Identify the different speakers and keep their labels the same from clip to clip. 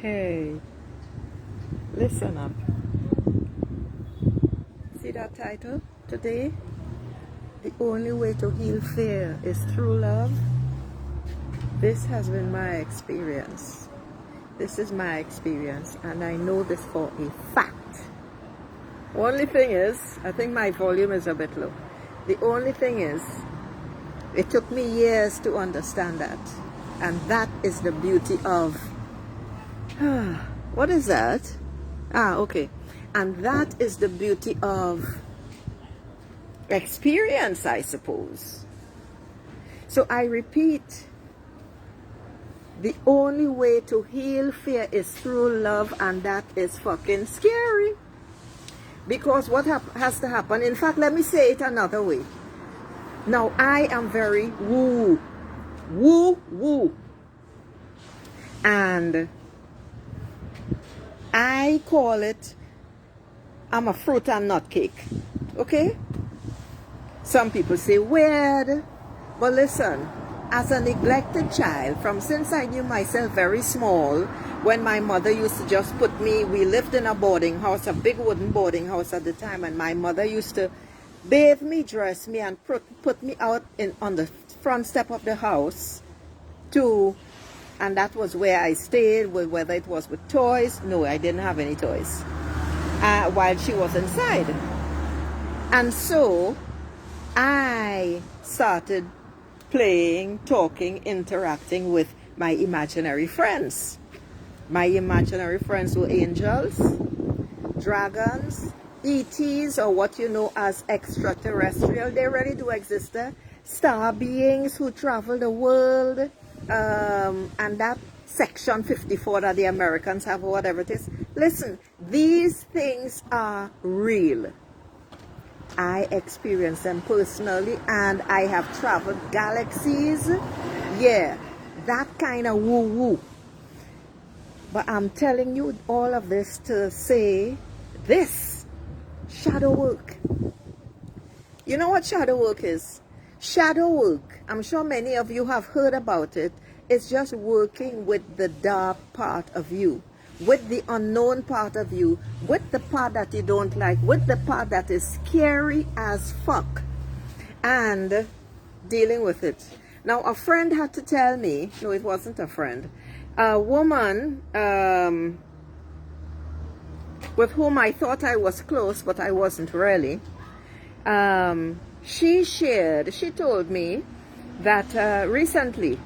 Speaker 1: Hey, listen up. See that title today? The only way to heal fear is through love. This has been my experience. This is my experience, and I know this for a fact. Only thing is, I think my volume is a bit low. The only thing is, it took me years to understand that. And that is the beauty of, what is that? Okay. And that is the beauty of experience, I suppose. So I repeat, the only way to heal fear is through love, and that is fucking scary. Because what has to happen, in fact, let me say it another way. Now, I am very woo. And I call it, I'm a fruit and nut cake. Okay? Some people say weird. But listen, as a neglected child, since I knew myself very small, when my mother used to just put me, we lived in a boarding house, a big wooden boarding house at the time, and my mother used to bathe me, dress me, and put me out on the front step of the house and that was where I stayed, whether it was with toys. No, I didn't have any toys while she was inside. And so I started playing, talking, interacting with my imaginary friends. My imaginary friends were angels, dragons, ETs, or what you know as extraterrestrial. They really do exist. Star beings who travel the world, and that section 54 that the Americans have, or whatever it is. Listen, these things are real. I experience them personally, and I have traveled galaxies. Yeah, that kind of woo-woo. But I'm telling you all of this to say this: shadow work. You know what shadow work is? Shadow work, I'm sure many of you have heard about it. It's just working with the dark part of you, with the unknown part of you, with the part that you don't like, with the part that is scary as fuck, and dealing with it. Now, a friend had to tell me, no, it wasn't a friend, a woman with whom I thought I was close, but I wasn't really. She told me that recently,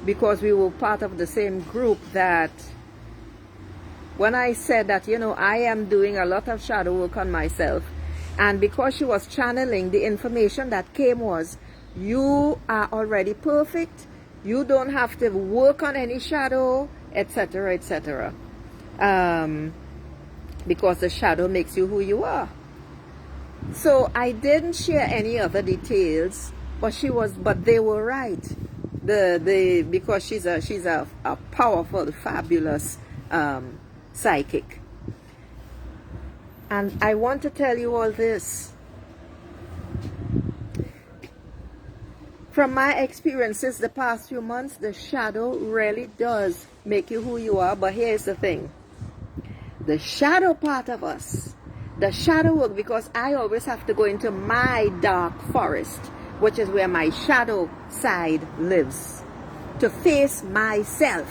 Speaker 1: because we were part of the same group, that when I said that, you know, I am doing a lot of shadow work on myself, and because she was channeling, the information that came was, you are already perfect, you don't have to work on any shadow, etc., etc. Because the shadow makes you who you are. So I didn't share any other details, but they were right. Because she's a powerful, fabulous psychic. And I want to tell you all this. From my experiences the past few months, the shadow really does make you who you are. But here's the thing. The shadow part of us, the shadow work, because I always have to go into my dark forest, which is where my shadow side lives, to face myself,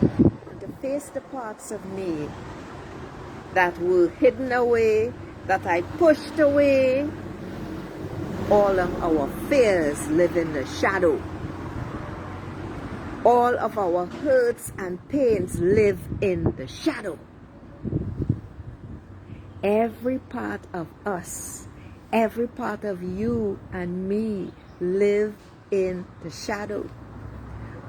Speaker 1: and to face the parts of me that were hidden away, that I pushed away. All of our fears live in the shadow. All of our hurts and pains live in the shadow. Every part of us, every part of you and me live in the shadow.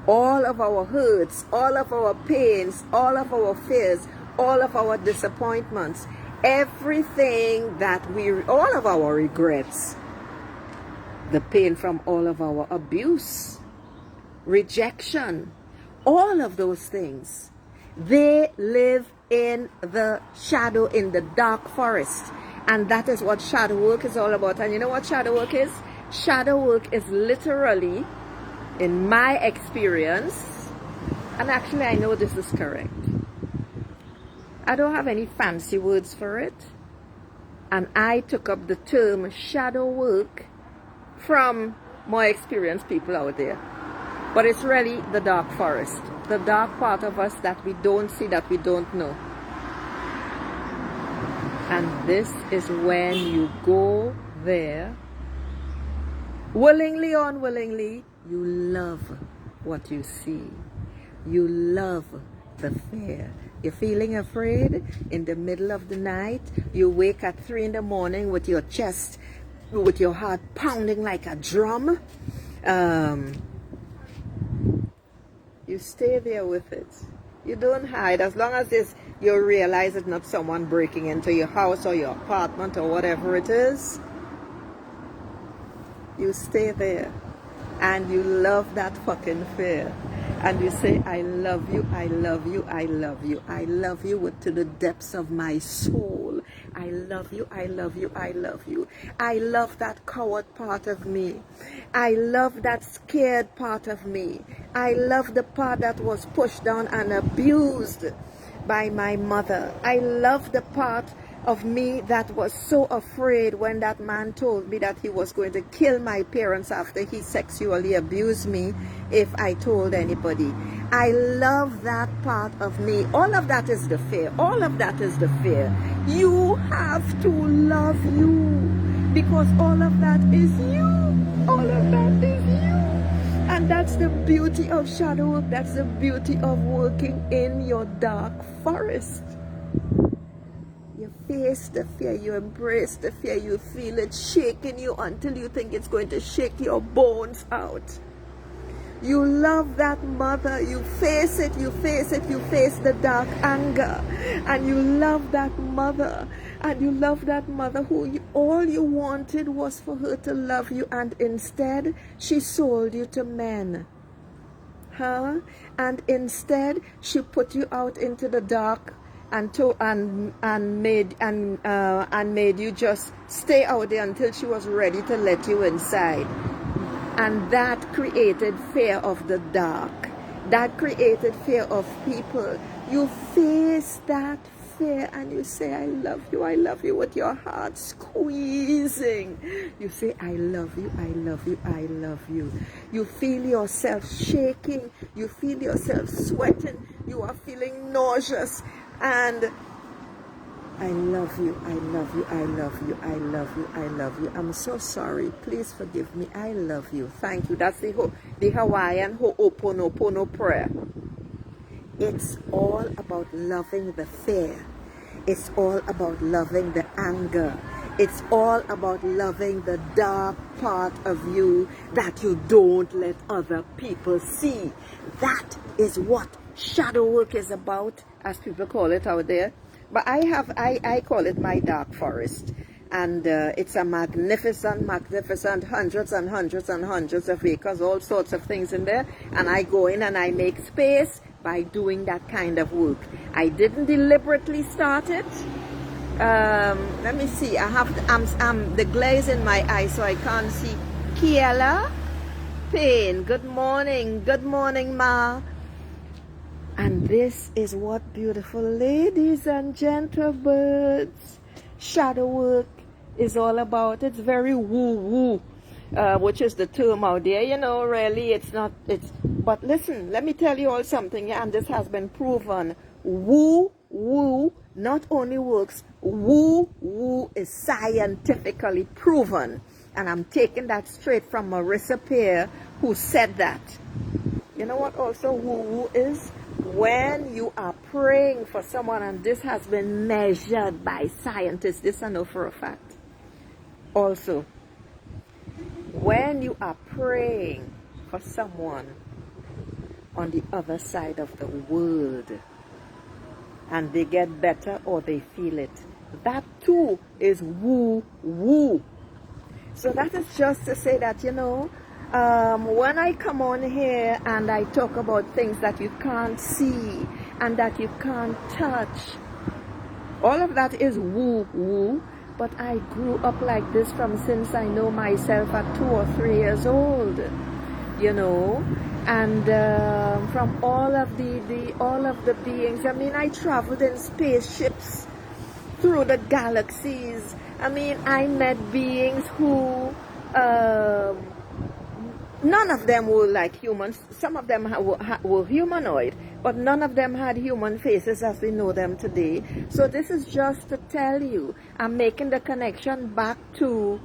Speaker 1: All of our hurts, all of our pains, all of our fears, all of our disappointments, everything that all of our regrets, the pain from all of our abuse, rejection, all of those things, they live in the shadow, in the dark forest. And that is what shadow work is all about. And you know what shadow work is? Shadow work is literally, in my experience, And actually, I know this is correct. I don't have any fancy words for it. And I took up the term shadow work from more experienced people out there. But it's really the dark forest, the dark part of us that we don't see, that we don't know. And this is when you go there, willingly or unwillingly, you love what you see. You love the fear. You're feeling afraid in the middle of the night. You wake at 3 in the morning with your chest, with your heart pounding like a drum. You stay there with it. You don't hide. As long as you realize it's not someone breaking into your house or your apartment or whatever it is, you stay there. And you love that fucking fear. And you say, I love you, I love you, I love you. I love you to the depths of my soul. I love you, I love you, I love you. I love that coward part of me. I love that scared part of me. I love the part that was pushed down and abused by my mother. I love the part of me that was so afraid when that man told me that he was going to kill my parents after he sexually abused me if I told anybody. I love that part of me. All of that is the fear. All of that is the fear. You have to love you, because all of that is you. All of that is you. And that's the beauty of shadow work. That's the beauty of working in your dark forest. You face the fear, you embrace the fear, you feel it shaking you until you think it's going to shake your bones out. You love that mother, you face it, you face it, you face the dark anger, and you love that mother, and you love that mother who all you wanted was for her to love you, and instead she sold you to men. And instead she put you out into the dark and made you just stay out there until she was ready to let you inside. And that created fear of the dark. That created fear of people. You face that fear and you say, I love you, with your heart squeezing. You say, I love you, I love you, I love you. You feel yourself shaking. You feel yourself sweating. You are feeling nauseous. And I love you, I love you, I love you, I love you, I love you. I'm so sorry. Please forgive me. I love you. Thank you. That's the Hawaiian Ho'oponopono prayer. It's all about loving the fear. It's all about loving the anger. It's all about loving the dark part of you that you don't let other people see. That is what shadow work is about, as people call it out there. But I call it my dark forest. And it's a magnificent, magnificent, hundreds and hundreds and hundreds of acres, all sorts of things in there. And I go in and I make space by doing that kind of work. I didn't deliberately start it. Let me see. I'm the glaze in my eye, so I can't see. Kiela Payne, good morning. Good morning, Ma. And this is what, beautiful ladies and gentle birds, shadow work is all about. It's very woo-woo, which is the term out there. You know, really, it's not. But listen, let me tell you all something, and this has been proven. Woo-woo not only works, woo-woo is scientifically proven. And I'm taking that straight from Marissa Peer, who said that. You know what also woo-woo is? When you are praying for someone, and this has been measured by scientists, this I know for a fact. Also, when you are praying for someone on the other side of the world, and they get better or they feel it, that too is woo-woo. So that is just to say that, you know, when I come on here and I talk about things that you can't see and that you can't touch, all of that is woo-woo. But I grew up like this since I know myself at 2 or 3 years old, you know. and from all of the beings. I mean, I traveled in spaceships through the galaxies. I mean, I met beings who none of them were like humans. Some of them were humanoid, but none of them had human faces as we know them today. So this is just to tell you, I'm making the connection back to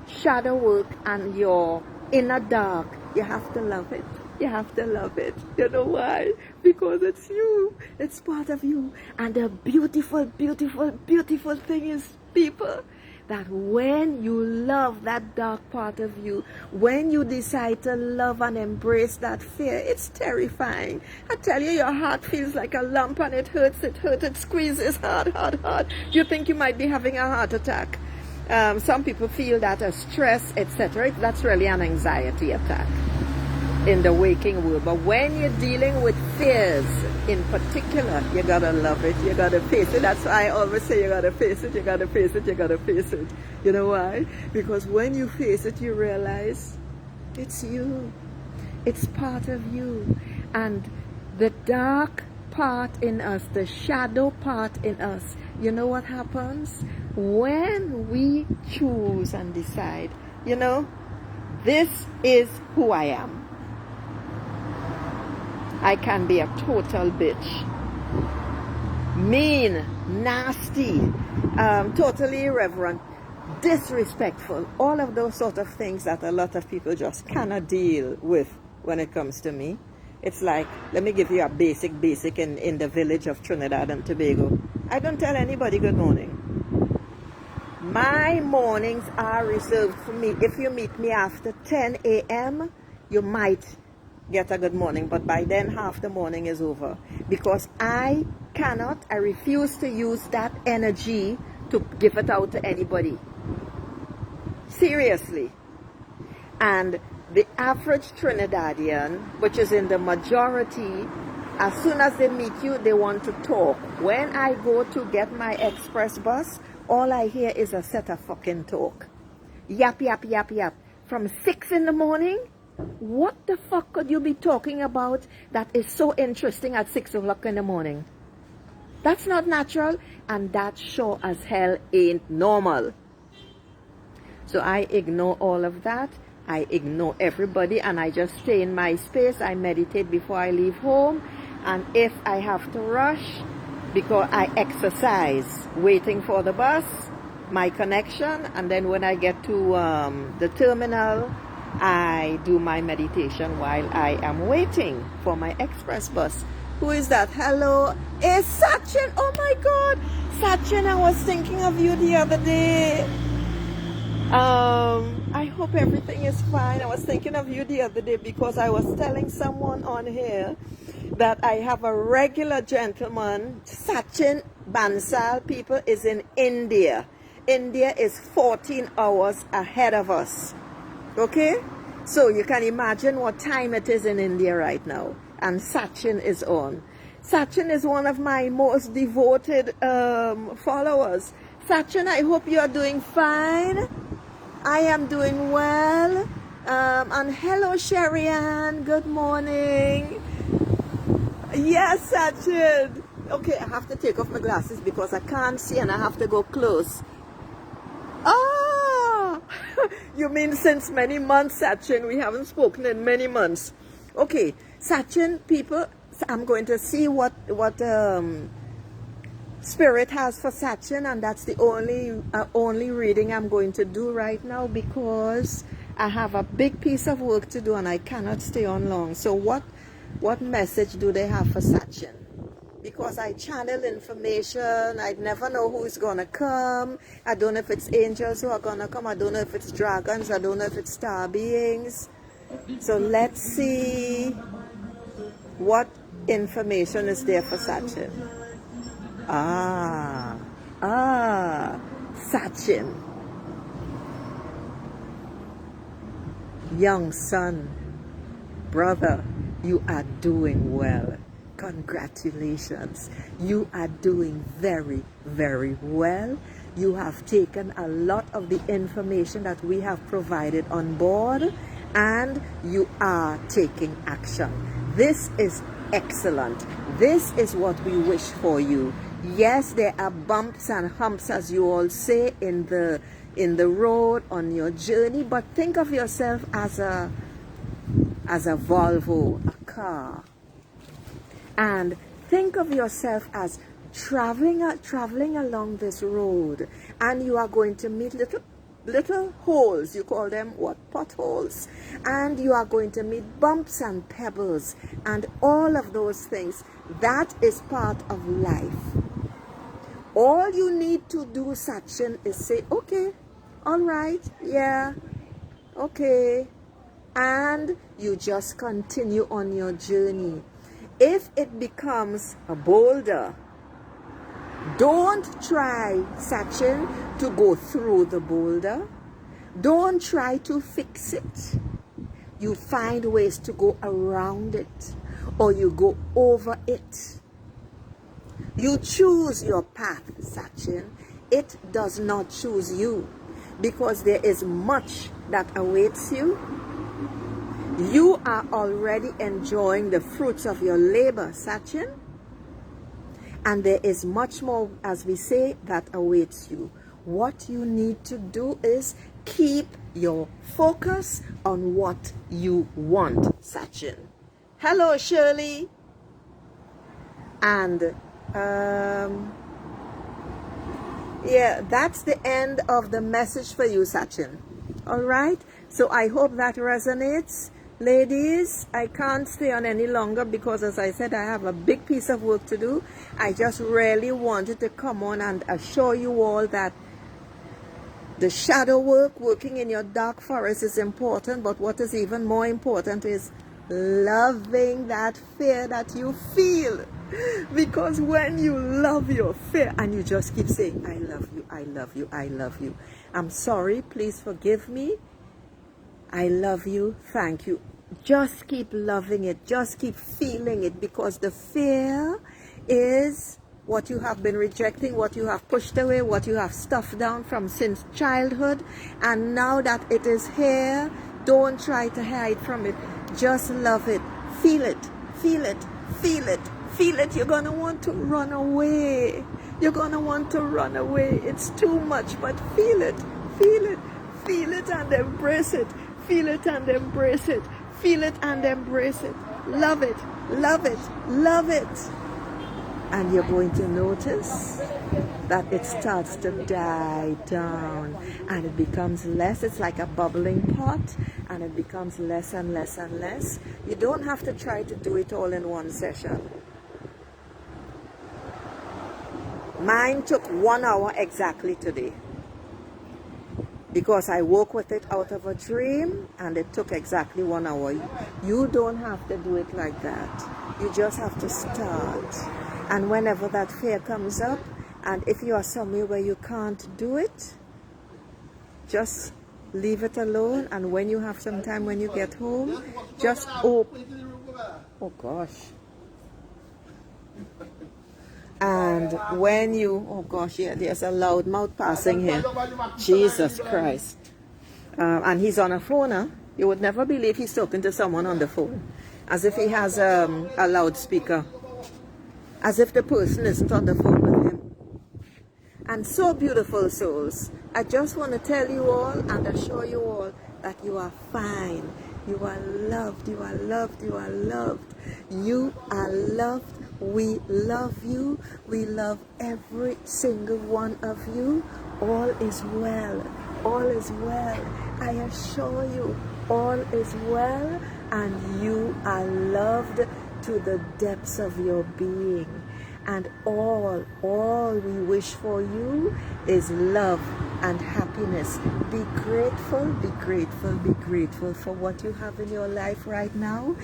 Speaker 1: shadow work and your inner dark. You have to love it. You have to love it. You know why? Because it's you. It's part of you. And the beautiful, beautiful, beautiful thing is, people, that when you love that dark part of you, when you decide to love and embrace that fear, it's terrifying. I tell you, your heart feels like a lump and it hurts, it squeezes hard, hard, hard. You think you might be having a heart attack. Some people feel that as stress, etc. That's really an anxiety attack in the waking world. But when you're dealing with fears in particular, you gotta love it, you gotta face it. That's why I always say you gotta face it, you gotta face it, you gotta face it. You know why? Because when you face it, you realize it's you. It's part of you. And the dark part in us, the shadow part in us, you know what happens? When we choose and decide, you know, this is who I am. I can be a total bitch. Mean, nasty, totally irreverent, disrespectful. All of those sort of things that a lot of people just cannot deal with when it comes to me. It's like, let me give you a basic in the village of Trinidad and Tobago. I don't tell anybody good morning. My mornings are reserved for me. If you meet me after 10 a.m., you might get a good morning, but by then half the morning is over, because I refuse to use that energy to give it out to anybody. Seriously. And the average Trinidadian, which is in the majority, as soon as they meet you, they want to talk. When I go to get my express bus, all I hear is a set of fucking talk. Yap, yap, yap, yap. From 6 in the morning. What the fuck could you be talking about that is so interesting at 6 o'clock in the morning? That's not natural, and that sure as hell ain't normal. So I ignore all of that. I ignore everybody, and I just stay in my space. I meditate before I leave home, and if I have to rush, because I exercise waiting for the bus, my connection, and then when I get to the terminal, I do my meditation while I am waiting for my express bus. Who is that? Hello, it's Sachin. Oh my God, Sachin, I was thinking of you the other day. I hope everything is fine. I was thinking of you the other day because I was telling someone on here that I have a regular gentleman, Sachin Bansal, people, is in India. India is 14 hours ahead of us. Okay? So you can imagine what time it is in India right now. And Sachin is on. Sachin is one of my most devoted followers. Sachin, I hope you are doing fine. I am doing well. And hello, Sherian. Good morning. Yes, Sachin. Okay, I have to take off my glasses because I can't see and I have to go close. Ah! You mean since many months, Sachin? We haven't spoken in many months. Okay, Sachin, people, I'm going to see what Spirit has for Sachin, and that's the only reading I'm going to do right now because I have a big piece of work to do and I cannot stay on long. So what message do they have for Sachin? Because I channel information, I never know who is going to come. I don't know if it's angels who are going to come. I don't know if it's dragons. I don't know if it's star beings. So let's see what information is there for Sachin. Sachin. Young son, brother, you are doing well. Congratulations. You are doing very, very well. You have taken a lot of the information that we have provided on board, and you are taking action. This is excellent. This is what we wish for you. Yes, there are bumps and humps, as you all say, in the road on your journey, but think of yourself as a Volvo, a car, and think of yourself as traveling along this road, and you are going to meet little holes. You call them what? Potholes. And you are going to meet bumps and pebbles and all of those things. That is part of life. All you need to do, Sachin, is say, okay, all right, yeah, okay, and you just continue on your journey. If it becomes a boulder, don't try, Sachin, to go through the boulder. Don't try to fix it. You find ways to go around it, or you go over it. You choose your path, Sachin. It does not choose you, because there is much that awaits you. You are already enjoying the fruits of your labor, Sachin. And there is much more, as we say, that awaits you. What you need to do is keep your focus on what you want, Sachin. Hello, Shirley. And yeah, that's the end of the message for you, Sachin. All right, so I hope that resonates. Ladies, I can't stay on any longer because, as I said, I have a big piece of work to do. I just really wanted to come on and assure you all that the shadow work, working in your dark forest, is important, but what is even more important is loving that fear that you feel. Because when you love your fear and you just keep saying, I love you, I love you, I love you. I'm sorry, please forgive me. I love you, thank you. Just keep loving it, just keep feeling it, because the fear is what you have been rejecting, what you have pushed away, what you have stuffed down from since childhood. And now that it is here, don't try to hide from it. Just love it, feel it, feel it, feel it, feel it. You're going to want to run away. You're going to want to run away. It's too much, but feel it, feel it, feel it and embrace it. Feel it and embrace it. Feel it and embrace it. Love it, love it, love it. And you're going to notice that it starts to die down and it becomes less. It's like a bubbling pot, and it becomes less and less and less. You don't have to try to do it all in one session. Mine took 1 hour exactly today, because I woke with it out of a dream, and it took exactly 1 hour. You don't have to do it like that. You just have to start. And whenever that fear comes up, and if you are somewhere where you can't do it, just leave it alone. And when you have some time, when you get home, just open. Oh gosh. And when you, oh gosh, yeah, there's a loud mouth passing here. Jesus Christ. And he's on a phone, huh? You would never believe he's talking to someone on the phone. As if he has a loudspeaker. As if the person isn't on the phone with him. And so, beautiful souls, I just want to tell you all and assure you all that you are fine. You are loved. You are loved. You are loved. You are loved. We love you. We love every single one of you. All is well. All is well. I assure you, all is well, and you are loved to the depths of your being. And all we wish for you is love and happiness. Be grateful, be grateful, be grateful for what you have in your life right now,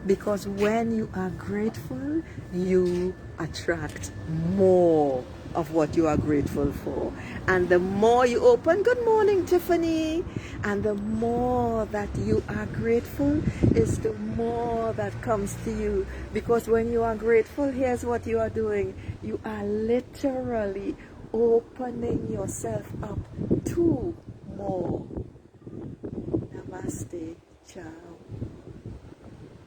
Speaker 1: because when you are grateful, you attract more of what you are grateful for. And the more you open, good morning, Tiffany, and the more that you are grateful is the more that comes to you. Because when you are grateful, here's what you are doing. You are literally opening yourself up to more. Namaste. Ciao.